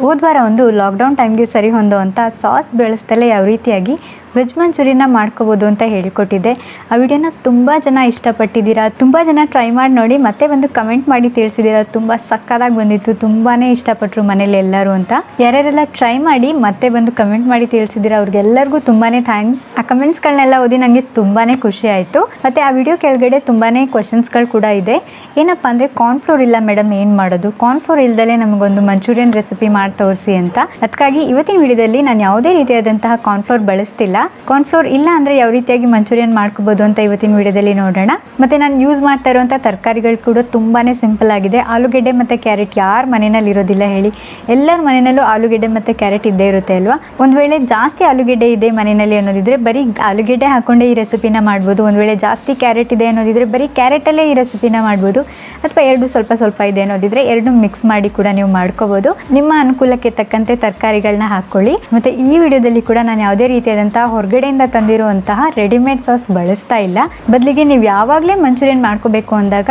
ಹೋದ್ವಾರ ಒಂದು ಲಾಕ್ಡೌನ್ ಟೈಮ್ಗೆ ಸರಿ ಹೊಂದುವಂಥ ಸಾಸ್ ಬೆಳೆಸ್ತಲೇ ಯಾವ ರೀತಿಯಾಗಿ ವೆಜ್ ಮಂಚೂರಿಯನ್ನ ಮಾಡ್ಕೋಬೋದು ಅಂತ ಹೇಳಿಕೊಟ್ಟಿದ್ದೆ. ಆ ವಿಡಿಯೋನ ತುಂಬ ಜನ ಇಷ್ಟಪಟ್ಟಿದ್ದೀರಾ, ತುಂಬ ಜನ ಟ್ರೈ ಮಾಡಿ ನೋಡಿ ಮತ್ತೆ ಒಂದು ಕಮೆಂಟ್ ಮಾಡಿ ತಿಳಿಸಿದ್ದೀರಾ. ತುಂಬ ಸಕ್ಕತ್ತಾಗಿ ಬಂದಿತ್ತು, ತುಂಬಾ ಇಷ್ಟಪಟ್ಟರು ಮನೇಲಿ ಎಲ್ಲರೂ ಅಂತ. ಯಾರ್ಯಾರೆಲ್ಲ ಟ್ರೈ ಮಾಡಿ ಮತ್ತೆ ಬಂದು ಕಮೆಂಟ್ ಮಾಡಿ ತಿಳಿಸಿದ್ದೀರಾ ಅವ್ರಿಗೆಲ್ಲರಿಗೂ ತುಂಬಾ ಥ್ಯಾಂಕ್ಸ್. ಆ ಕಮೆಂಟ್ಸ್ಗಳನ್ನೆಲ್ಲ ಓದಿ ನನಗೆ ತುಂಬಾ ಖುಷಿ ಆಯಿತು. ಮತ್ತು ಆ ವಿಡಿಯೋ ಕೆಳಗಡೆ ತುಂಬಾ ಕ್ವಶನ್ಸ್ಗಳು ಕೂಡ ಇದೆ. ಏನಪ್ಪ ಅಂದರೆ ಕಾರ್ನ್ಫ್ಲೋರ್ ಇಲ್ಲ ಮೇಡಮ್ ಏನು ಮಾಡೋದು, ಕಾರ್ನ್ಫ್ಲೋರ್ ಇಲ್ದಲೇ ನಮಗೊಂದು ಮಂಚೂರಿಯನ್ ರೆಸಿಪಿ ಮಾಡಿ ತೋರಿಸಿ ಅಂತ. ಅದಕ್ಕಾಗಿ ಇವತ್ತಿನ ವಿಡಿಯೋದಲ್ಲಿ ನಾನು ಯಾವುದೇ ರೀತಿಯಾದಂತಹ ಕಾರ್ನ್ಫ್ಲೋರ್ ಬಳಸ್ತಿಲ್ಲ. ಕಾರ್ನ್ಫ್ಲೋರ್ ಇಲ್ಲ ಅಂದರೆ ಯಾವ ರೀತಿಯಾಗಿ ಮಂಚೂರಿಯನ್ ಮಾಡ್ಕೋಬೋದು ಅಂತ ಇವತ್ತಿನ ವಿಡಿಯೋದಲ್ಲಿ ನೋಡೋಣ. ಮತ್ತು ನಾನು ಯೂಸ್ ಮಾಡ್ತಾ ಇರುವಂಥ ತರಕಾರಿಗಳು ಕೂಡ ತುಂಬಾ ಸಿಂಪಲ್ ಆಗಿದೆ. ಆಲೂಗೆಡ್ಡೆ ಮತ್ತು ಕ್ಯಾರೆಟ್ ಯಾರ ಮನೆಯಲ್ಲಿ ಇರೋದಿಲ್ಲ ಹೇಳಿ, ಎಲ್ಲರ ಮನೆಯಲ್ಲೂ ಆಲೂಗೆಡ್ಡೆ ಮತ್ತು ಕ್ಯಾರೆಟ್ ಇದ್ದೇ ಇರುತ್ತೆ ಅಲ್ವಾ. ಒಂದು ವೇಳೆ ಜಾಸ್ತಿ ಆಲೂಗೆಡ್ಡೆ ಇದೆ ಮನೆಯಲ್ಲಿ ಅನ್ನೋದಿದ್ರೆ ಬರೀ ಆಲೂಗೆಡ್ಡೆ ಹಾಕೊಂಡೇ ಈ ರೆಸಿಪಿನ ಮಾಡ್ಬೋದು. ಒಂದು ವೇಳೆ ಜಾಸ್ತಿ ಕ್ಯಾರೆಟ್ ಇದೆ ಅನ್ನೋದಿದ್ರೆ ಬರೀ ಕ್ಯಾರೆಟಲ್ಲೇ ಈ ರೆಸಿಪಿನ ಮಾಡ್ಬೋದು. ಅಥವಾ ಎರಡು ಸ್ವಲ್ಪ ಸ್ವಲ್ಪ ಇದೆ ಅನ್ನೋದಿದ್ರೆ ಎರಡು ಮಿಕ್ಸ್ ಮಾಡಿ ಕೂಡ ನೀವು ಮಾಡ್ಕೋಬೋದು. ನಿಮ್ಮ ಅನುಕೂಲಕ್ಕೆ ತಕ್ಕಂತೆ ತರಕಾರಿಗಳನ್ನ ಹಾಕ್ಕೊಳ್ಳಿ. ಮತ್ತು ಈ ವಿಡಿಯೋದಲ್ಲಿ ಕೂಡ ನಾನು ಯಾವುದೇ ರೀತಿಯಾದಂತಹ ಹೊರಗಡೆಯಿಂದ ತಂದಿರುವಂತಹ ರೆಡಿಮೇಡ್ ಸಾಸ್ ಬಳಸ್ತಾ ಇಲ್ಲ. ಬದಲಿಗೆ ನೀವು ಯಾವಾಗಲೇ ಮಂಚೂರಿಯನ್ ಮಾಡ್ಕೋಬೇಕು ಅಂದಾಗ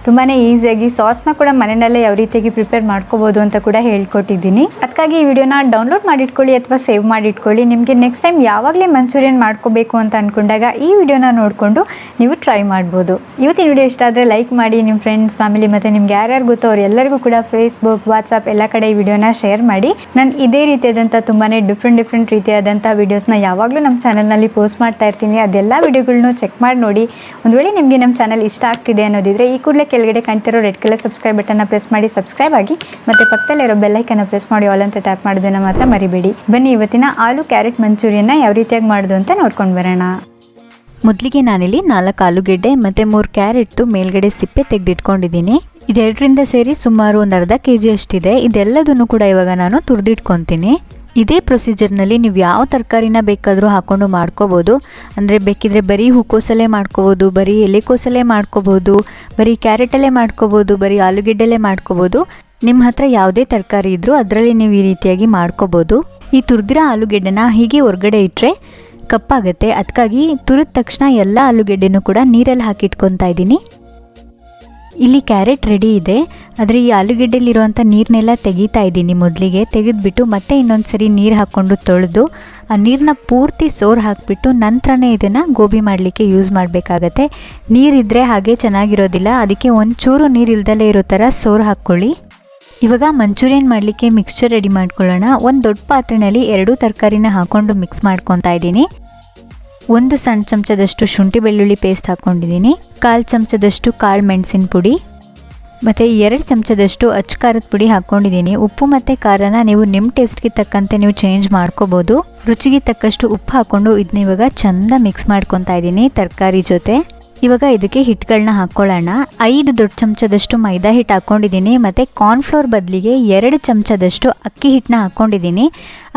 ತುಂಬಾ ಈಸಿಯಾಗಿ ಸಾಸ್ನ ಕೂಡ ಮನೆಯಲ್ಲೇ ಯಾವ ರೀತಿಯಾಗಿ ಪ್ರಿಪೇರ್ ಮಾಡ್ಕೋಬೋದು ಅಂತ ಕೂಡ ಹೇಳ್ಕೊಟ್ಟಿದ್ದೀನಿ. ಅದಕ್ಕಾಗಿ ಈ ವಿಡಿಯೋನ ಡೌನ್ಲೋಡ್ ಮಾಡಿಟ್ಕೊಳ್ಳಿ ಅಥವಾ ಸೇವ್ ಮಾಡಿಟ್ಕೊಳ್ಳಿ. ನಿಮಗೆ ನೆಕ್ಸ್ಟ್ ಟೈಮ್ ಯಾವಾಗಲೇ ಮಂಚೂರಿಯನ್ ಮಾಡ್ಕೋಬೇಕು ಅಂತ ಅಂದ್ಕೊಂಡಾಗ ಈ ವಿಡಿಯೋನ ನೋಡಿಕೊಂಡು ನೀವು ಟ್ರೈ ಮಾಡ್ಬೋದು. ಇವತ್ತಿನ ವಿಡಿಯೋ ಇಷ್ಟ ಆದರೆ ಲೈಕ್ ಮಾಡಿ, ನಿಮ್ಮ ಫ್ರೆಂಡ್ಸ್ ಫ್ಯಾಮಿಲಿ ಮತ್ತು ನಿಮ್ಗೆ ಯಾರ್ಯಾರು ಗೊತ್ತೋ ಅವರೆಲ್ಲರಿಗೂ ಕೂಡ ಫೇಸ್ಬುಕ್ ವಾಟ್ಸಪ್ ಎಲ್ಲ ಕಡೆ ಈ ವಿಡಿಯೋನ ಶೇರ್ ಮಾಡಿ. ನಾನು ಇದೇ ರೀತಿಯಾದಂಥ ತುಂಬಾ ಡಿಫ್ರೆಂಟ್ ರೀತಿಯಾದಂಥ ವೀಡಿಯೋಸ್ನ ಯಾವಾಗಲೂ ನಮ್ಮ ಚಾನಲ್ನಲ್ಲಿ ಪೋಸ್ಟ್ ಮಾಡ್ತಾ ಇರ್ತೀನಿ. ಅದೆಲ್ಲ ವಿಡಿಯೋಗಳನ್ನೂ ಚೆಕ್ ಮಾಡಿ ನೋಡಿ. ಒಂದು ವೇಳೆ ನಿಮಗೆ ನಮ್ಮ ಚಾನಲ್ ಇಷ್ಟ ಆಗ್ತಿದೆ ಅನ್ನೋದಿದ್ರೆ ಈ ಕೂಡಲೇ ಕೆಳಗಡೆ ಕಾಣ್ತಿರೋ ರೆಡ್ ಕಲರ್ ಸಬ್ಸ್ಕ್ರೈಬ್ ಬಟನ್ನ ಪ್ರೆಸ್ ಮಾಡಿ ಸಬ್ಸ್ಕ್ರೈಬ್ ಆಗಿ, ಮತ್ತು ಪಕ್ಕದಲ್ಲಿರೋ ಬೆಲ್ಲೈಕನ್ನ ಪ್ರೆಸ್ ಮಾಡಿ ಆಲ್ ಅಂತ ಟ್ಯಾಪ್ ಮಾಡೋದನ್ನು ಮಾತ್ರ ಮರಿಬೇಡಿ. ಬನ್ನಿ ಇವತ್ತಿನ ಆಲೂ ಕ್ಯಾರೆಟ್ ಮಂಚೂರಿಯನ್ನ ಯಾವ ರೀತಿಯಾಗಿ ಮಾಡೋದು ಅಂತ ನೋಡ್ಕೊಂಡು ಬರೋಣ. ಮೊದಲಿಗೆ ನಾನಿಲ್ಲಿ 4 ಆಲೂಗೆಡ್ಡೆ ಮತ್ತು 3 ಕ್ಯಾರೆಟ್ದು ಮೇಲ್ಗಡೆ ಸಿಪ್ಪೆ ತೆಗೆದಿಟ್ಕೊಂಡಿದ್ದೀನಿ. ಇದೆರಡರಿಂದ ಸೇರಿ ಸುಮಾರು ಒಂದು ಅರ್ಧ kg ಅಷ್ಟಿದೆ. ಇದೆಲ್ಲದನ್ನು ಕೂಡ ಇವಾಗ ನಾನು ತುರಿದಿಟ್ಕೊತೀನಿ. ಇದೇ ಪ್ರೊಸೀಜರ್ನಲ್ಲಿ ನೀವು ಯಾವ ತರಕಾರಿನ ಬೇಕಾದರೂ ಹಾಕ್ಕೊಂಡು ಮಾಡ್ಕೋಬೋದು. ಅಂದರೆ ಬೇಕಿದ್ರೆ ಬರೀ ಹೂಕೋಸಲ್ಲೇ ಮಾಡ್ಕೋಬೋದು, ಬರೀ ಎಲೆಕೋಸಲ್ಲೇ ಮಾಡ್ಕೋಬೋದು, ಬರೀ ಕ್ಯಾರೆಟಲ್ಲೇ ಮಾಡ್ಕೋಬೋದು, ಬರೀ ಆಲೂಗೆಡ್ಡೆಲ್ಲೇ ಮಾಡ್ಕೋಬೋದು. ನಿಮ್ಮ ಹತ್ರ ಯಾವುದೇ ತರಕಾರಿ ಇದ್ದರೂ ಅದರಲ್ಲಿ ನೀವು ಈ ರೀತಿಯಾಗಿ ಮಾಡ್ಕೋಬೋದು. ಈ ತುರಿದಿರೋ ಆಲೂಗೆಡ್ಡೆನ ಹೀಗೆ ಹೊರಗಡೆ ಇಟ್ಟರೆ ಕಪ್ಪಾಗುತ್ತೆ. ಅದಕ್ಕಾಗಿ ತುರಿದ ತಕ್ಷಣ ಎಲ್ಲ ಆಲೂಗೆಡ್ಡೆನೂ ಕೂಡ ನೀರಲ್ಲಿ ಹಾಕಿಟ್ಕೊತಾ ಇದ್ದೀನಿ. ಇಲ್ಲಿ ಕ್ಯಾರೆಟ್ ರೆಡಿ ಇದೆ, ಆದರೆ ಈ ಆಲೂಗೆಡ್ಡೆಲಿರುವಂಥ ನೀರನ್ನೆಲ್ಲ ತೆಗಿತಾ ಇದ್ದೀನಿ. ಮೊದಲಿಗೆ ತೆಗೆದುಬಿಟ್ಟು ಮತ್ತೆ ಇನ್ನೊಂದು ಸರಿ ನೀರು ಹಾಕ್ಕೊಂಡು ತೊಳೆದು ಆ ನೀರನ್ನ ಪೂರ್ತಿ ಸೋರು ಹಾಕಿಬಿಟ್ಟು ನಂತರನೇ ಇದನ್ನು ಗೋಬಿ ಮಾಡಲಿಕ್ಕೆ ಯೂಸ್ ಮಾಡಬೇಕಾಗತ್ತೆ. ನೀರಿದ್ದರೆ ಹಾಗೆ ಚೆನ್ನಾಗಿರೋದಿಲ್ಲ, ಅದಕ್ಕೆ ಒಂಚೂರು ನೀರು ಇಲ್ದಲೇ ಇರೋ ಥರ ಸೋರು ಹಾಕ್ಕೊಳ್ಳಿ. ಇವಾಗ ಮಂಚೂರಿಯನ್ ಮಾಡಲಿಕ್ಕೆ ಮಿಕ್ಸ್ಚರ್ ರೆಡಿ ಮಾಡ್ಕೊಳ್ಳೋಣ. ಒಂದು ದೊಡ್ಡ ಪಾತ್ರೆಯಲ್ಲಿ 2 ತರಕಾರಿನ ಹಾಕ್ಕೊಂಡು ಮಿಕ್ಸ್ ಮಾಡ್ಕೊತಾ ಇದ್ದೀನಿ. 1 ಸಣ್ಣ ಚಮಚದಷ್ಟು ಶುಂಠಿ ಬೆಳ್ಳುಳ್ಳಿ ಪೇಸ್ಟ್ ಹಾಕ್ಕೊಂಡಿದ್ದೀನಿ. 1/4 ಚಮಚದಷ್ಟು ಕಾಳು ಮೆಣಸಿನ ಪುಡಿ ಮತ್ತು 2 ಚಮಚದಷ್ಟು ಅಚ್ಚಕಾರದ ಪುಡಿ ಹಾಕ್ಕೊಂಡಿದ್ದೀನಿ. ಉಪ್ಪು ಮತ್ತು ಖಾರನ ನೀವು ನಿಮ್ಮ ಟೇಸ್ಟ್ಗೆ ತಕ್ಕಂತೆ ನೀವು ಚೇಂಜ್ ಮಾಡ್ಕೋಬೋದು. ರುಚಿಗೆ ತಕ್ಕಷ್ಟು ಉಪ್ಪು ಹಾಕ್ಕೊಂಡು ಇದನ್ನ ಇವಾಗ ಚೆಂದ ಮಿಕ್ಸ್ ಮಾಡ್ಕೊತಾ ಇದ್ದೀನಿ ತರಕಾರಿ ಜೊತೆ. ಇವಾಗ ಇದಕ್ಕೆ ಹಿಟ್ಟುಗಳನ್ನ ಹಾಕ್ಕೊಳ್ಳೋಣ. 5 ದೊಡ್ಡ ಚಮಚದಷ್ಟು ಮೈದಾ ಹಿಟ್ಟು ಹಾಕ್ಕೊಂಡಿದ್ದೀನಿ ಮತ್ತು ಕಾರ್ನ್ಫ್ಲೋರ್ ಬದಲಿಗೆ 2 ಚಮಚದಷ್ಟು ಅಕ್ಕಿ ಹಿಟ್ಟನ್ನ ಹಾಕ್ಕೊಂಡಿದ್ದೀನಿ.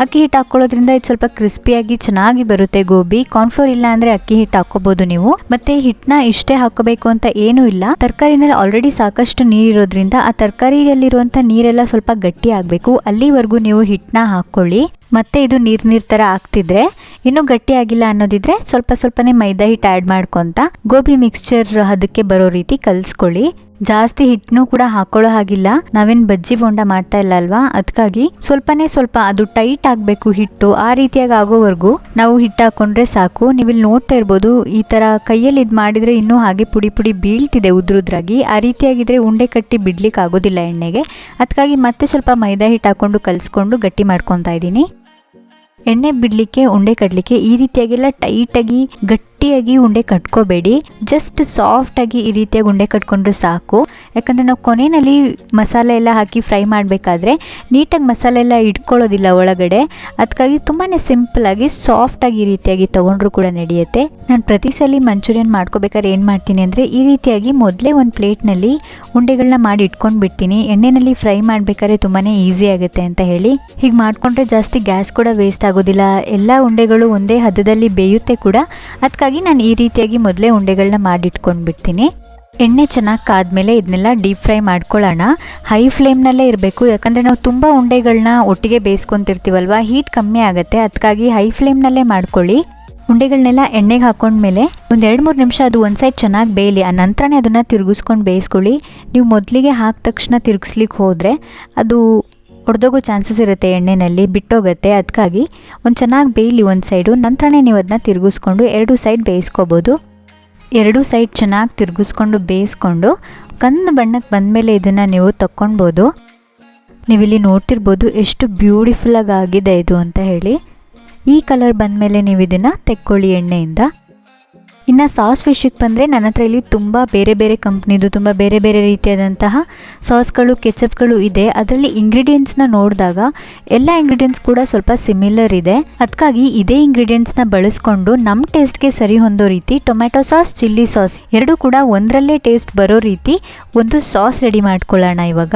ಅಕ್ಕಿ ಹಿಟ್ಟು ಹಾಕ್ಕೊಳ್ಳೋದ್ರಿಂದ ಇದು ಸ್ವಲ್ಪ ಕ್ರಿಸ್ಪಿಯಾಗಿ ಚೆನ್ನಾಗಿ ಬರುತ್ತೆ ಗೋಬಿ. ಕಾರ್ನ್ಫ್ಲೋರ್ ಇಲ್ಲ ಅಂದರೆ ಅಕ್ಕಿ ಹಿಟ್ಟು ಹಾಕ್ಕೋಬೋದು ನೀವು. ಮತ್ತು ಹಿಟ್ಟನ್ನ ಇಷ್ಟೇ ಹಾಕೋಬೇಕು ಅಂತ ಏನೂ ಇಲ್ಲ. ತರಕಾರಿನಲ್ಲಿ ಆಲ್ರೆಡಿ ಸಾಕಷ್ಟು ನೀರಿರೋದ್ರಿಂದ ಆ ತರಕಾರಿಯಲ್ಲಿರುವಂಥ ನೀರೆಲ್ಲ ಸ್ವಲ್ಪ ಗಟ್ಟಿ ಆಗಬೇಕು, ಅಲ್ಲಿವರೆಗೂ ನೀವು ಹಿಟ್ಟನ್ನ ಹಾಕ್ಕೊಳ್ಳಿ. ಮತ್ತು ಇದು ನೀರು ಥರ ಆಗ್ತಿದ್ರೆ, ಇನ್ನೂ ಗಟ್ಟಿ ಆಗಿಲ್ಲ ಅನ್ನೋದಿದ್ರೆ ಸ್ವಲ್ಪನೇ ಮೈದಾ ಹಿಟ್ಟು ಆ್ಯಡ್ ಮಾಡ್ಕೊತ ಗೋಬಿ ಮಿಕ್ಸ್ಚರ್ ಅದಕ್ಕೆ ಬರೋ ರೀತಿ ಕಲಿಸ್ಕೊಳ್ಳಿ. ಜಾಸ್ತಿ ಹಿಟ್ಟನ್ನು ಕೂಡ ಹಾಕೊಳ್ಳೋ ಹಾಗಿಲ್ಲ, ನಾವೇನು ಬಜ್ಜಿ ಬೋಂಡ ಮಾಡ್ತಾ ಇಲ್ಲ ಅಲ್ವಾ, ಅದಕ್ಕಾಗಿ ಸ್ವಲ್ಪ ಅದು ಟೈಟ್ ಆಗಬೇಕು ಹಿಟ್ಟು. ಆ ರೀತಿಯಾಗಿ ಆಗೋವರೆಗೂ ನಾವು ಹಿಟ್ಟು ಹಾಕೊಂಡ್ರೆ ಸಾಕು. ನೀವಿಲ್ಲಿ ನೋಡ್ತಾ ಇರ್ಬೋದು, ಈ ಥರ ಕೈಯಲ್ಲಿ ಇದು ಮಾಡಿದರೆ ಇನ್ನೂ ಹಾಗೆ ಪುಡಿ ಬೀಳ್ತಿದೆ ಉದ್ರುದ್ರಾಗಿ. ಆ ರೀತಿಯಾಗಿದ್ರೆ ಉಂಡೆ ಕಟ್ಟಿ ಬಿಡ್ಲಿಕ್ಕೆ ಆಗೋದಿಲ್ಲ ಎಣ್ಣೆಗೆ. ಅದಕ್ಕಾಗಿ ಮತ್ತೆ ಸ್ವಲ್ಪ ಮೈದಾ ಹಿಟ್ಟು ಹಾಕ್ಕೊಂಡು ಕಲಿಸ್ಕೊಂಡು ಗಟ್ಟಿ ಮಾಡ್ಕೊತಾ ಇದ್ದೀನಿ. ಎಣ್ಣೆ ಬಿಡಲಿಕ್ಕೆ ಉಂಡೆ ಕಟ್ಟಲಿಕ್ಕೆ ಈ ರೀತಿಯಾಗೆಲ್ಲ ಟೈಟಾಗಿ ಗಟ್ಟಿಯಾಗಿ ಉಂಡೆ ಕಟ್ಕೋಬೇಡಿ. ಜಸ್ಟ್ ಸಾಫ್ಟಾಗಿ ಈ ರೀತಿಯಾಗಿ ಉಂಡೆ ಕಟ್ಕೊಂಡ್ರೆ ಸಾಕು. ಯಾಕಂದರೆ ನಾವು ಕೊನೆಯಲ್ಲಿ ಮಸಾಲೆ ಎಲ್ಲ ಹಾಕಿ ಫ್ರೈ ಮಾಡಬೇಕಾದ್ರೆ ನೀಟಾಗಿ ಮಸಾಲೆ ಎಲ್ಲ ಇಟ್ಕೊಳ್ಳೋದಿಲ್ಲ ಒಳಗಡೆ. ಅದಕ್ಕಾಗಿ ತುಂಬಾ ಸಿಂಪಲಾಗಿ ಸಾಫ್ಟಾಗಿ ಈ ರೀತಿಯಾಗಿ ತೊಗೊಂಡ್ರೂ ಕೂಡ ನಡೆಯುತ್ತೆ. ನಾನು ಪ್ರತಿ ಸಲ ಮಂಚೂರಿಯನ್ ಮಾಡ್ಕೋಬೇಕಾದ್ರೆ ಏನು ಮಾಡ್ತೀನಿ ಅಂದರೆ ಈ ರೀತಿಯಾಗಿ ಮೊದಲೇ ಒಂದು ಪ್ಲೇಟ್ನಲ್ಲಿ ಉಂಡೆಗಳನ್ನ ಮಾಡಿ ಇಟ್ಕೊಂಡು ಬಿಡ್ತೀನಿ. ಎಣ್ಣೆಯಲ್ಲಿ ಫ್ರೈ ಮಾಡಬೇಕಾದ್ರೆ ತುಂಬಾ ಈಸಿ ಆಗುತ್ತೆ ಅಂತ ಹೇಳಿ. ಹೀಗೆ ಮಾಡಿಕೊಂಡ್ರೆ ಜಾಸ್ತಿ ಗ್ಯಾಸ್ ಕೂಡ ವೇಸ್ಟ್ ಆಗೋದಿಲ್ಲ, ಎಲ್ಲ ಉಂಡೆಗಳು ಒಂದೇ ಹದದಲ್ಲಿ ಬೇಯುತ್ತೆ ಕೂಡ. ಅದಕ್ಕಾಗಿ ನಾನು ಈ ರೀತಿಯಾಗಿ ಮೊದಲೇ ಉಂಡೆಗಳನ್ನ ಮಾಡಿಟ್ಕೊಂಡು ಬಿಡ್ತೀನಿ. ಎಣ್ಣೆ ಚೆನ್ನಾಗಿ ಕಾದ್ಮೇಲೆ ಇದನ್ನೆಲ್ಲ ಡೀಪ್ ಫ್ರೈ ಮಾಡ್ಕೊಳ್ಳೋಣ. ಹೈ ಫ್ಲೇಮ್ನಲ್ಲೇ ಇರಬೇಕು, ಯಾಕಂದರೆ ನಾವು ತುಂಬ ಉಂಡೆಗಳನ್ನ ಒಟ್ಟಿಗೆ ಬೇಯಿಸ್ಕೊತಿರ್ತೀವಲ್ವ, ಹೀಟ್ ಕಮ್ಮಿ ಆಗುತ್ತೆ. ಅದಕ್ಕಾಗಿ ಹೈ ಫ್ಲೇಮ್ನಲ್ಲೇ ಮಾಡ್ಕೊಳ್ಳಿ. ಉಂಡೆಗಳನ್ನೆಲ್ಲ ಎಣ್ಣೆಗೆ ಹಾಕೊಂಡ್ಮೇಲೆ ಒಂದು 2-3 ನಿಮಿಷ ಅದು ಒಂದು ಸೈಡ್ ಚೆನ್ನಾಗಿ ಬೇಯಲಿ. ಆ ನಂತರನೇ ಅದನ್ನು ತಿರುಗಿಸ್ಕೊಂಡು ಬೇಯಿಸ್ಕೊಳ್ಳಿ. ನೀವು ಮೊದಲಿಗೆ ಹಾಕಿದ ತಕ್ಷಣ ತಿರುಗಿಸ್ಲಿಕ್ಕೆ ಹೋದರೆ ಅದು ಒಡೆದೋಗೋ ಚಾನ್ಸಸ್ ಇರುತ್ತೆ, ಎಣ್ಣೆಯಲ್ಲಿ ಬಿಟ್ಟೋಗುತ್ತೆ. ಅದಕ್ಕಾಗಿ ಒಂದು ಚೆನ್ನಾಗಿ ಬೇಯಲಿ ಒಂದು ಸೈಡು, ನಂತರನೇ ನೀವು ಅದನ್ನ ತಿರುಗಿಸ್ಕೊಂಡು 2 ಸೈಡ್ ಬೇಯಿಸ್ಕೋಬೋದು. 2 ಸೈಡ್ ಚೆನ್ನಾಗಿ ತಿರುಗಿಸ್ಕೊಂಡು ಬೇಯಿಸ್ಕೊಂಡು ಕಂದು ಬಣ್ಣಕ್ಕೆ ಬಂದಮೇಲೆ ಇದನ್ನು ನೀವು ತಕ್ಕೊಳ್ಬೋದು. ನೀವಿಲ್ಲಿ ನೋಡ್ತಿರ್ಬೋದು ಎಷ್ಟು ಬ್ಯೂಟಿಫುಲ್ಲಾಗಿ ಆಗಿದೆ ಇದು ಅಂತ ಹೇಳಿ. ಈ ಕಲರ್ ಬಂದಮೇಲೆ ನೀವು ಇದನ್ನು ತೆಕ್ಕೊಳ್ಳಿ ಎಣ್ಣೆಯಿಂದ. ಇನ್ನು ಸಾಸ್ ವಿಷಯಕ್ಕೆ ಬಂದರೆ ನನ್ನ ಹತ್ರ ಇಲ್ಲಿ ತುಂಬ ಬೇರೆ ಬೇರೆ ಕಂಪ್ನಿದು ತುಂಬ ಬೇರೆ ಬೇರೆ ರೀತಿಯಾದಂತಹ ಸಾಸ್ಗಳು, ಕೆಚಪ್ಗಳು ಇದೆ. ಅದರಲ್ಲಿ ಇಂಗ್ರೀಡಿಯೆಂಟ್ಸ್ನ ನೋಡಿದಾಗ ಎಲ್ಲ ಇಂಗ್ರೀಡಿಯೆಂಟ್ಸ್ ಕೂಡ ಸ್ವಲ್ಪ ಸಿಮಿಲರ್ ಇದೆ. ಅದಕ್ಕಾಗಿ ಇದೇ ಇಂಗ್ರೀಡಿಯೆಂಟ್ಸ್ನ ಬಳಸ್ಕೊಂಡು ನಮ್ಮ ಟೇಸ್ಟ್ಗೆ ಸರಿ ಹೊಂದೋ ರೀತಿ ಟೊಮ್ಯಾಟೊ ಸಾಸ್, ಚಿಲ್ಲಿ ಸಾಸ್ ಎರಡೂ ಕೂಡ ಒಂದರಲ್ಲೇ ಟೇಸ್ಟ್ ಬರೋ ರೀತಿ ಒಂದು ಸಾಸ್ ರೆಡಿ ಮಾಡ್ಕೊಳ್ಳೋಣ. ಇವಾಗ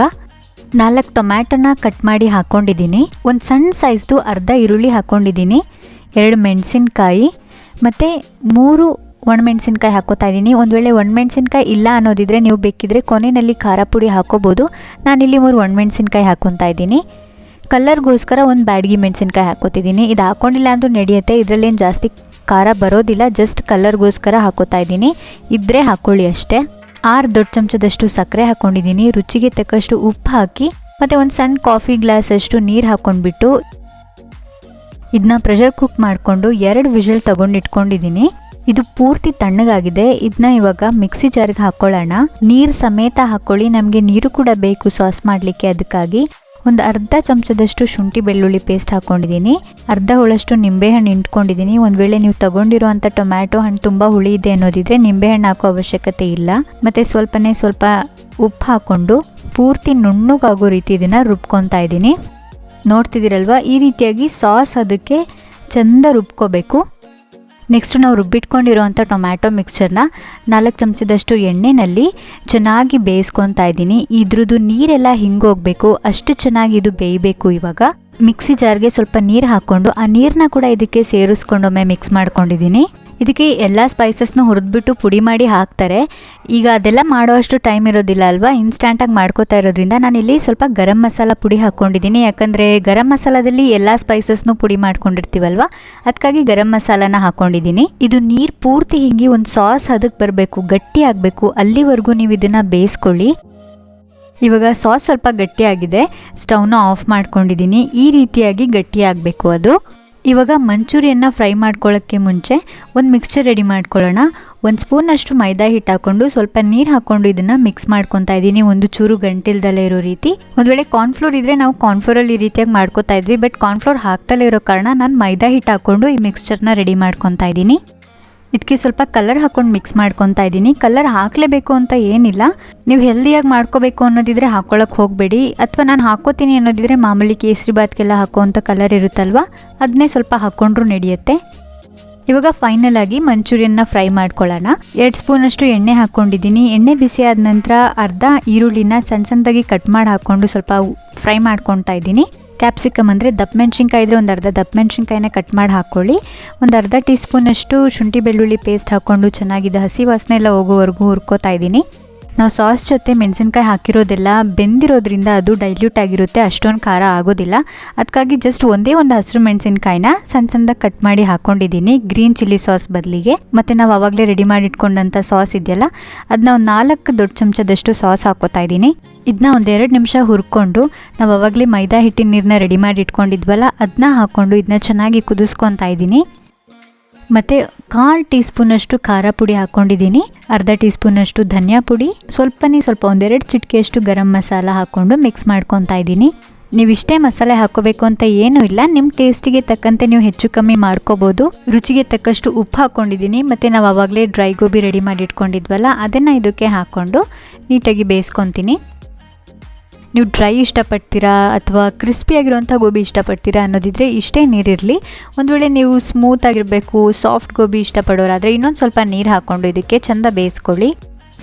4 ಟೊಮ್ಯಾಟೊನ ಕಟ್ ಮಾಡಿ ಹಾಕ್ಕೊಂಡಿದ್ದೀನಿ. ಒಂದು ಸಣ್ಣ ಸೈಜ್ದು ಅರ್ಧ ಈರುಳ್ಳಿ ಹಾಕ್ಕೊಂಡಿದ್ದೀನಿ. 2 ಮೆಣಸಿನ್ಕಾಯಿ ಮತ್ತು 3 ಒಣಮೆಣಸಿನ್ಕಾಯಿ ಹಾಕೋತಾ ಇದ್ದೀನಿ. ಒಂದು ವೇಳೆ ಒಣಮೆಣಸಿನ್ಕಾಯಿ ಇಲ್ಲ ಅನ್ನೋದಿದ್ರೆ ನೀವು ಬೇಕಿದ್ರೆ ಕೊನೆಯಲ್ಲಿ ಖಾರ ಪುಡಿ ಹಾಕೋಬೋದು. ನಾನಿಲ್ಲಿ 3 ಒಣಮೆಣಸಿನ್ಕಾಯಿ ಹಾಕ್ಕೊತಾ ಇದ್ದೀನಿ. ಕಲರ್ಗೋಸ್ಕರ ಒಂದು ಬ್ಯಾಡಗಿ ಮೆಣಸಿನ್ಕಾಯಿ ಹಾಕೋತಿದ್ದೀನಿ. ಇದು ಹಾಕ್ಕೊಂಡಿಲ್ಲ ಅಂದರೂ ನಡೆಯುತ್ತೆ, ಇದರಲ್ಲೇನು ಜಾಸ್ತಿ ಖಾರ ಬರೋದಿಲ್ಲ, ಜಸ್ಟ್ ಕಲರ್ಗೋಸ್ಕರ ಹಾಕೋತಾ ಇದ್ದೀನಿ. ಇದ್ದರೆ ಹಾಕ್ಕೊಳ್ಳಿ ಅಷ್ಟೇ. 6 ದೊಡ್ಡ ಚಮಚದಷ್ಟು ಸಕ್ಕರೆ ಹಾಕ್ಕೊಂಡಿದ್ದೀನಿ. ರುಚಿಗೆ ತಕ್ಕಷ್ಟು ಉಪ್ಪು ಹಾಕಿ ಮತ್ತು ಒಂದು ಸಣ್ಣ ಕಾಫಿ ಗ್ಲಾಸಷ್ಟು ನೀರು ಹಾಕ್ಕೊಂಡ್ಬಿಟ್ಟು ಇದನ್ನ ಪ್ರೆಷರ್ ಕುಕ್ ಮಾಡಿಕೊಂಡು 2 ವಿಷಲ್ ತೊಗೊಂಡಿಟ್ಕೊಂಡಿದ್ದೀನಿ. ಇದು ಪೂರ್ತಿ ತಣ್ಣಗಾಗಿದೆ. ಇದನ್ನ ಇವಾಗ ಮಿಕ್ಸಿ ಜಾರ್ಗೆ ಹಾಕ್ಕೊಳ್ಳೋಣ. ನೀರು ಸಮೇತ ಹಾಕ್ಕೊಳ್ಳಿ, ನಮಗೆ ನೀರು ಕೂಡ ಬೇಕು ಸಾಸ್ ಮಾಡಲಿಕ್ಕೆ. ಅದಕ್ಕಾಗಿ ಒಂದು ಅರ್ಧ ಚಮಚದಷ್ಟು ಶುಂಠಿ ಬೆಳ್ಳುಳ್ಳಿ ಪೇಸ್ಟ್ ಹಾಕ್ಕೊಂಡಿದ್ದೀನಿ. ಅರ್ಧ ಹೋಳಷ್ಟು ನಿಂಬೆಹಣ್ಣು ಹಿಂಡ್ಕೊಂಡಿದ್ದೀನಿ. ಒಂದು ವೇಳೆ ನೀವು ತೊಗೊಂಡಿರೋವಂಥ ಟೊಮ್ಯಾಟೊ ಹಣ್ಣು ತುಂಬ ಹುಳಿ ಇದೆ ಅನ್ನೋದಿದ್ರೆ ನಿಂಬೆಹಣ್ಣು ಹಾಕೋ ಅವಶ್ಯಕತೆ ಇಲ್ಲ. ಮತ್ತು ಸ್ವಲ್ಪ ಉಪ್ಪು ಹಾಕ್ಕೊಂಡು ಪೂರ್ತಿ ನುಣ್ಣಗಾಗೋ ರೀತಿ ಇದನ್ನು ರುಬ್ಕೊತಾ ಇದ್ದೀನಿ. ನೋಡ್ತಿದ್ದೀರಲ್ವ, ಈ ರೀತಿಯಾಗಿ ಸಾಸ್ ಅದಕ್ಕೆ ಚೆಂದ ರುಬ್ಕೋಬೇಕು. ನೆಕ್ಸ್ಟು ನಾವು ರುಬ್ಬಿಟ್ಕೊಂಡಿರೋವಂಥ ಟೊಮ್ಯಾಟೊ ಮಿಕ್ಸ್ಚರ್ನ 4 ಚಮಚದಷ್ಟು ಎಣ್ಣೆಯಲ್ಲಿ ಚೆನ್ನಾಗಿ ಬೇಯಿಸ್ಕೊತಾ ಇದ್ದೀನಿ. ಇದ್ರದ್ದು ನೀರೆಲ್ಲ ಹಿಂಗೋಗಬೇಕು, ಅಷ್ಟು ಚೆನ್ನಾಗಿ ಇದು ಬೇಯಬೇಕು. ಇವಾಗ ಮಿಕ್ಸಿ ಜಾರ್ಗೆ ಸ್ವಲ್ಪ ನೀರು ಹಾಕ್ಕೊಂಡು ಆ ನೀರನ್ನ ಕೂಡ ಇದಕ್ಕೆ ಸೇರಿಸ್ಕೊಂಡೊಮ್ಮೆ ಮಿಕ್ಸ್ ಮಾಡ್ಕೊಂಡಿದ್ದೀನಿ. ಇದಕ್ಕೆ ಎಲ್ಲ ಸ್ಪೈಸಸ್ನ ಹುರಿದ್ಬಿಟ್ಟು ಪುಡಿ ಮಾಡಿ ಹಾಕ್ತಾರೆ. ಈಗ ಅದೆಲ್ಲ ಮಾಡೋ ಅಷ್ಟು ಟೈಮ್ ಇರೋದಿಲ್ಲ ಅಲ್ವಾ, ಇನ್ಸ್ಟ್ಯಾಂಟಾಗಿ ಮಾಡ್ಕೋತಾ ಇರೋದ್ರಿಂದ ನಾನಿಲ್ಲಿ ಸ್ವಲ್ಪ ಗರಂ ಮಸಾಲ ಪುಡಿ ಹಾಕ್ಕೊಂಡಿದ್ದೀನಿ. ಯಾಕಂದರೆ ಗರಂ ಮಸಾಲದಲ್ಲಿ ಎಲ್ಲ ಸ್ಪೈಸಸ್ನು ಪುಡಿ ಮಾಡ್ಕೊಂಡಿರ್ತೀವಲ್ವ, ಅದಕ್ಕಾಗಿ ಗರಂ ಮಸಾಲಾನ ಹಾಕ್ಕೊಂಡಿದ್ದೀನಿ. ಇದು ನೀರು ಪೂರ್ತಿ ಹಿಂಗಿ ಒಂದು ಸಾಸ್ ಅದಕ್ಕೆ ಬರಬೇಕು, ಗಟ್ಟಿ ಆಗಬೇಕು. ಅಲ್ಲಿವರೆಗೂ ನೀವು ಇದನ್ನು ಬೇಯಿಸ್ಕೊಳ್ಳಿ. ಇವಾಗ ಸಾಸ್ ಸ್ವಲ್ಪ ಗಟ್ಟಿಯಾಗಿದೆ, ಸ್ಟವ್ನ ಆಫ್ ಮಾಡ್ಕೊಂಡಿದ್ದೀನಿ. ಈ ರೀತಿಯಾಗಿ ಗಟ್ಟಿಯಾಗಬೇಕು ಅದು. ಇವಾಗ ಮಂಚೂರಿಯನ್ನ ಫ್ರೈ ಮಾಡ್ಕೊಳ್ಳೋಕ್ಕೆ ಮುಂಚೆ ಒಂದು ಮಿಕ್ಸ್ಚರ್ ರೆಡಿ ಮಾಡ್ಕೊಳ್ಳೋಣ. 1 ಸ್ಪೂನಷ್ಟು ಮೈದಾ ಹಿಟ್ಟು ಹಾಕ್ಕೊಂಡು ಸ್ವಲ್ಪ ನೀರು ಹಾಕ್ಕೊಂಡು ಇದನ್ನು ಮಿಕ್ಸ್ ಮಾಡ್ಕೊತಾ ಇದ್ದೀನಿ, ಒಂದು ಚೂರು ಗಂಟಿಲ್ದಲ್ಲೇ ಇರೋ ರೀತಿ. ಒಂದು ವೇಳೆ ಕಾರ್ನ್ಫ್ಲೋರ್ ಇದ್ದರೆ ನಾವು ಕಾರ್ನ್ಫ್ಲೋರಲ್ಲಿ ಈ ರೀತಿಯಾಗಿ ಮಾಡ್ಕೊತಾ ಇದ್ವಿ, ಬಟ್ ಕಾರ್ನ್ಫ್ಲೋರ್ ಹಾಕ್ತಲೇ ಇರೋ ಕಾರಣ ನಾನು ಮೈದಾ ಹಿಟ್ಟು ಹಾಕ್ಕೊಂಡು ಈ ಮಿಕ್ಸ್ಚರ್ನ ರೆಡಿ ಮಾಡ್ಕೊತಾ ಇದ್ದೀನಿ. ಇದಕ್ಕೆ ಸ್ವಲ್ಪ ಕಲರ್ ಹಾಕ್ಕೊಂಡು ಮಿಕ್ಸ್ ಮಾಡ್ಕೊತಾ ಇದ್ದೀನಿ. ಕಲರ್ ಹಾಕಲೇಬೇಕು ಅಂತ ಏನಿಲ್ಲ, ನೀವು ಹೆಲ್ದಿಯಾಗಿ ಮಾಡ್ಕೋಬೇಕು ಅನ್ನೋದಿದ್ರೆ ಹಾಕ್ಕೊಳ್ಳೋಕೆ ಹೋಗಬೇಡಿ. ಅಥವಾ ನಾನು ಹಾಕ್ಕೋತೀನಿ ಅನ್ನೋದಿದ್ರೆ ಮಾಮೂಲಿ ಕೇಸರಿ ಬಾತ್ಗೆಲ್ಲ ಹಾಕೋವಂಥ ಕಲರ್ ಇರುತ್ತಲ್ವ, ಅದನ್ನೇ ಸ್ವಲ್ಪ ಹಾಕ್ಕೊಂಡ್ರೂ ನಡೆಯುತ್ತೆ. ಇವಾಗ ಫೈನಲ್ ಆಗಿ ಮಂಚೂರಿಯನ್ನ ಫ್ರೈ ಮಾಡ್ಕೊಳ್ಳೋಣ. 2 ಸ್ಪೂನಷ್ಟು ಎಣ್ಣೆ ಹಾಕ್ಕೊಂಡಿದ್ದೀನಿ. ಎಣ್ಣೆ ಬಿಸಿ ಆದ ನಂತರ ಅರ್ಧ ಈರುಳ್ಳಿನ ಸಣ್ಣದಾಗಿ ಕಟ್ ಮಾಡಿ ಹಾಕ್ಕೊಂಡು ಸ್ವಲ್ಪ ಫ್ರೈ ಮಾಡ್ಕೊತಾ ಇದ್ದೀನಿ. ಕ್ಯಾಪ್ಸಿಕಮ್ ಅಂದರೆ ದಪ್ಪ ಮೆಣಸಿನ್ಕಾಯಿ ಇದ್ದರೆ ಒಂದು ಅರ್ಧ ದಪ್ಪ ಮೆಣಸಿನ್ಕಾಯಿನ ಕಟ್ ಮಾಡಿ ಹಾಕ್ಕೊಳ್ಳಿ. ಒಂದು ಅರ್ಧ ಟೀ ಸ್ಪೂನಷ್ಟು ಶುಂಠಿ ಬೆಳ್ಳುಳ್ಳಿ ಪೇಸ್ಟ್ ಹಾಕ್ಕೊಂಡು ಚೆನ್ನಾಗಿದೆ ಹಸಿ ವಾಸನೆ ಎಲ್ಲ ಹೋಗೋವರೆಗೂ ಹುರ್ಕೋತಾ ಇದ್ದೀನಿ. ನಾವು ಸಾಸ್ ಜೊತೆ ಮೆಣಸಿನ್ಕಾಯಿ ಹಾಕಿರೋದೆಲ್ಲ ಬೆಂದಿರೋದ್ರಿಂದ ಅದು ಡೈಲ್ಯೂಟ್ ಆಗಿರುತ್ತೆ, ಅಷ್ಟೊಂದು ಖಾರ ಆಗೋದಿಲ್ಲ. ಅದಕ್ಕಾಗಿ ಜಸ್ಟ್ ಒಂದೇ ಒಂದು ಹಸಿರು ಮೆಣಸಿನ್ಕಾಯಿನ ಸಣ್ಣದಾಗಿ ಕಟ್ ಮಾಡಿ ಹಾಕ್ಕೊಂಡಿದ್ದೀನಿ ಗ್ರೀನ್ ಚಿಲ್ಲಿ ಸಾಸ್ ಬದಲಿಗೆ. ಮತ್ತು ನಾವು ಆವಾಗಲೇ ರೆಡಿ ಮಾಡಿ ಇಟ್ಕೊಂಡಂಥ ಸಾಸ್ ಇದೆಯಲ್ಲ, ಅದನ್ನ ಒಂದು 4 ದೊಡ್ಡ ಚಮಚದಷ್ಟು ಸಾಸ್ ಹಾಕೋತಾ ಇದ್ದೀನಿ. ಇದನ್ನ ಒಂದು 2 ನಿಮಿಷ ಹುರ್ಕೊಂಡು ನಾವು ಆವಾಗಲೇ ಮೈದಾ ಹಿಟ್ಟಿನ ನೀರನ್ನ ರೆಡಿ ಮಾಡಿ ಇಟ್ಕೊಂಡಿದ್ವಲ್ಲ, ಅದನ್ನ ಹಾಕ್ಕೊಂಡು ಇದನ್ನ ಚೆನ್ನಾಗಿ ಕುದಿಸ್ಕೊತಾ ಇದ್ದೀನಿ. ಮತ್ತು 1/4 ಟೀ ಸ್ಪೂನಷ್ಟು ಖಾರ ಪುಡಿ ಹಾಕ್ಕೊಂಡಿದ್ದೀನಿ. ಅರ್ಧ ಟೀ ಸ್ಪೂನಷ್ಟು ಧನಿಯಾ ಪುಡಿ, ಸ್ವಲ್ಪ 1-2 ಚಿಟಿಕೆಯಷ್ಟು ಗರಂ ಮಸಾಲ ಹಾಕ್ಕೊಂಡು ಮಿಕ್ಸ್ ಮಾಡ್ಕೊತಾ ಇದ್ದೀನಿ. ನೀವು ಇಷ್ಟೇ ಮಸಾಲೆ ಹಾಕ್ಕೋಬೇಕು ಅಂತ ಏನೂ ಇಲ್ಲ, ನಿಮ್ಮ ಟೇಸ್ಟಿಗೆ ತಕ್ಕಂತೆ ನೀವು ಹೆಚ್ಚು ಕಮ್ಮಿ ಮಾಡ್ಕೋಬೋದು. ರುಚಿಗೆ ತಕ್ಕಷ್ಟು ಉಪ್ಪು ಹಾಕ್ಕೊಂಡಿದ್ದೀನಿ. ಮತ್ತು ನಾವು ಆವಾಗಲೇ ಡ್ರೈ ಗೋಬಿ ರೆಡಿ ಮಾಡಿ ಇಟ್ಕೊಂಡಿದ್ವಲ್ಲ, ಅದನ್ನು ಇದಕ್ಕೆ ಹಾಕ್ಕೊಂಡು ನೀಟಾಗಿ ಬೇಯಿಸ್ಕೊತೀನಿ. ನೀವು ಡ್ರೈ ಇಷ್ಟಪಡ್ತೀರಾ ಅಥವಾ ಕ್ರಿಸ್ಪಿಯಾಗಿರೋಂಥ ಗೋಬಿ ಇಷ್ಟಪಡ್ತೀರಾ ಅನ್ನೋದಿದ್ರೆ ಇಷ್ಟೇ ನೀರಿರಲಿ. ಒಂದು ವೇಳೆ ನೀವು ಸ್ಮೂತಾಗಿರಬೇಕು, ಸಾಫ್ಟ್ ಗೋಬಿ ಇಷ್ಟಪಡೋರಾದರೆ ಇನ್ನೊಂದು ಸ್ವಲ್ಪ ನೀರು ಹಾಕ್ಕೊಂಡು ಇದಕ್ಕೆ ಚೆಂದ ಬೇಯಿಸ್ಕೊಳ್ಳಿ.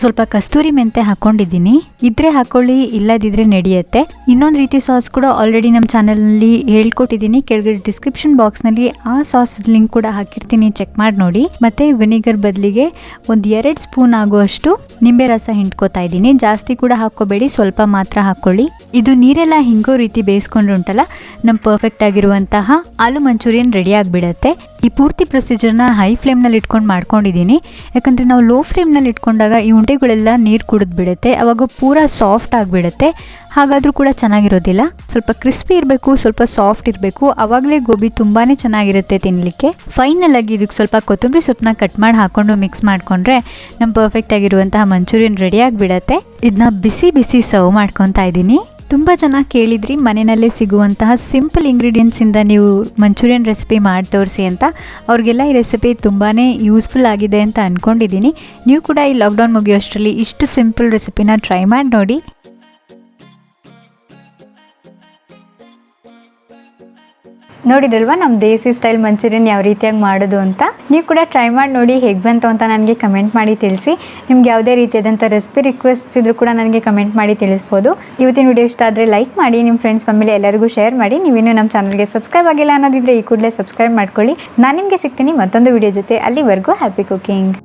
ಸ್ವಲ್ಪ ಕಸ್ತೂರಿ ಮೆಂತೆ ಹಾಕ್ಕೊಂಡಿದ್ದೀನಿ, ಇದ್ರೆ ಹಾಕ್ಕೊಳ್ಳಿ, ಇಲ್ಲದಿದ್ದರೆ ನಡೆಯುತ್ತೆ. ಇನ್ನೊಂದು ರೀತಿ ಸಾಸ್ ಕೂಡ ಆಲ್ರೆಡಿ ನಮ್ಮ ಚಾನಲ್ನಲ್ಲಿ ಹೇಳ್ಕೊಟ್ಟಿದ್ದೀನಿ, ಕೆಳಗಡೆ ಡಿಸ್ಕ್ರಿಪ್ಷನ್ ಬಾಕ್ಸ್ನಲ್ಲಿ ಆ ಸಾಸ್ ಲಿಂಕ್ ಕೂಡ ಹಾಕಿರ್ತೀನಿ, ಚೆಕ್ ಮಾಡಿ ನೋಡಿ. ಮತ್ತು ವಿನಿಗರ್ ಬದಲಿಗೆ ಒಂದು 2 ಸ್ಪೂನ್ ಆಗುವಷ್ಟು ನಿಂಬೆ ರಸ ಹಿಂಡ್ಕೋತಾ ಇದ್ದೀನಿ. ಜಾಸ್ತಿ ಕೂಡ ಹಾಕ್ಕೋಬೇಡಿ, ಸ್ವಲ್ಪ ಮಾತ್ರ ಹಾಕ್ಕೊಳ್ಳಿ. ಇದು ನೀರೆಲ್ಲ ಹಿಂಗೋ ರೀತಿ ಬೇಯಿಸ್ಕೊಂಡು ಉಂಟಲ್ಲ, ನಮ್ಮ ಪರ್ಫೆಕ್ಟ್ ಆಗಿರುವಂತಹ ಆಲೂ ಮಂಚೂರಿಯನ್ ರೆಡಿ ಆಗಿಬಿಡತ್ತೆ. ಈ ಪೂರ್ತಿ ಪ್ರೊಸೀಜರ್ನ ಹೈ ಫ್ಲೇಮ್ನಲ್ಲಿ ಇಟ್ಕೊಂಡು ಮಾಡ್ಕೊಂಡಿದ್ದೀನಿ. ಯಾಕಂದರೆ ನಾವು ಲೋ ಫ್ಲೇಮ್ನಲ್ಲಿ ಇಟ್ಕೊಂಡಾಗ ಈ ಉಂಡೆಗಳೆಲ್ಲ ನೀರು ಕುಡಿದು ಬಿಡುತ್ತೆ, ಆವಾಗ ಪೂರಾ ಸಾಫ್ಟ್ ಆಗಿಬಿಡುತ್ತೆ. ಹಾಗಾದರೂ ಕೂಡ ಚೆನ್ನಾಗಿರೋದಿಲ್ಲ. ಸ್ವಲ್ಪ ಕ್ರಿಸ್ಪಿ ಇರಬೇಕು, ಸ್ವಲ್ಪ ಸಾಫ್ಟ್ ಇರಬೇಕು, ಆವಾಗಲೇ ಗೋಬಿ ತುಂಬಾ ಚೆನ್ನಾಗಿರುತ್ತೆ ತಿನ್ನಲಿಕ್ಕೆ. ಫೈನಲ್ ಆಗಿ ಇದಕ್ಕೆ ಸ್ವಲ್ಪ ಕೊತ್ತಂಬರಿ ಸೊಪ್ಪನ್ನ ಕಟ್ ಮಾಡಿ ಹಾಕ್ಕೊಂಡು ಮಿಕ್ಸ್ ಮಾಡಿಕೊಂಡ್ರೆ ನಮ್ಮ ಪರ್ಫೆಕ್ಟ್ ಆಗಿರುವಂತಹ ಮಂಚೂರಿಯನ್ ರೆಡಿ ಆಗಿಬಿಡತ್ತೆ. ಇದನ್ನ ಬಿಸಿ ಬಿಸಿ ಸರ್ವ್ ಮಾಡ್ಕೊತಾ ಇದ್ದೀನಿ. ತುಂಬ ಜನ ಕೇಳಿದ್ರಿ ಮನೆಯಲ್ಲೇ ಸಿಗುವಂತಹ ಸಿಂಪಲ್ ಇಂಗ್ರೀಡಿಯೆಂಟ್ಸಿಂದ ನೀವು ಮಂಚೂರಿಯನ್ ರೆಸಿಪಿ ಮಾಡಿ ತೋರಿಸಿ ಅಂತ. ಅವ್ರಿಗೆಲ್ಲ ಈ ರೆಸಿಪಿ ತುಂಬಾ ಯೂಸ್ಫುಲ್ ಆಗಿದೆ ಅಂತ ಅಂದ್ಕೊಂಡಿದ್ದೀನಿ. ನೀವು ಕೂಡ ಈ ಲಾಕ್ಡೌನ್ ಮುಗಿಯೋಷ್ಟರಲ್ಲಿ ಇಷ್ಟು ಸಿಂಪಲ್ ರೆಸಿಪಿನ ಟ್ರೈ ಮಾಡಿ ನೋಡಿ. ನೋಡಿದ್ರಲ್ವಾ ನಮ್ಮ ದೇಸಿ ಸ್ಟೈಲ್ ಮಂಚೂರಿಯನ್ ಯಾವ ರೀತಿಯಾಗಿ ಮಾಡೋದು ಅಂತ. ನೀವು ಕೂಡ ಟ್ರೈ ಮಾಡಿ ನೋಡಿ ಹೇಗೆ ಬಂತು ಅಂತ ನನಗೆ ಕಮೆಂಟ್ ಮಾಡಿ ತಿಳಿಸಿ. ನಿಮ್ಗೆ ಯಾವುದೇ ರೀತಿಯಾದಂಥ ರೆಸಿಪಿ ರಿಕ್ವೆಸ್ಟ್ಸ್ ಇದ್ರೂ ಕೂಡ ನನಗೆ ಕಮೆಂಟ್ ಮಾಡಿ ತಿಳಿಸ್ಬೋದು. ಇವತ್ತಿನ ವಿಡಿಯೋ ಇಷ್ಟ ಆದರೆ ಲೈಕ್ ಮಾಡಿ, ನಿಮ್ಮ ಫ್ರೆಂಡ್ಸ್ ಫ್ಯಾಮಿಲಿ ಎಲ್ಲರಿಗೂ ಶೇರ್ ಮಾಡಿ. ನೀವೇನು ನಮ್ಮ ಚಾನಲ್ಗೆ ಸಬ್ಸ್ಕ್ರೈಬ್ ಆಗಿಲ್ಲ ಅನ್ನೋದಿದ್ರೆ ಈ ಕೂಡಲೇ ಸಬ್ಸ್ಕ್ರೈಬ್ ಮಾಡ್ಕೊಳ್ಳಿ. ನಾನು ನಿಮಗೆ ಸಿಗ್ತೀನಿ ಮತ್ತೊಂದು ವಿಡಿಯೋ ಜೊತೆ. ಅಲ್ಲಿವರೆಗೂ ಹ್ಯಾಪಿ ಕುಕಿಂಗ್.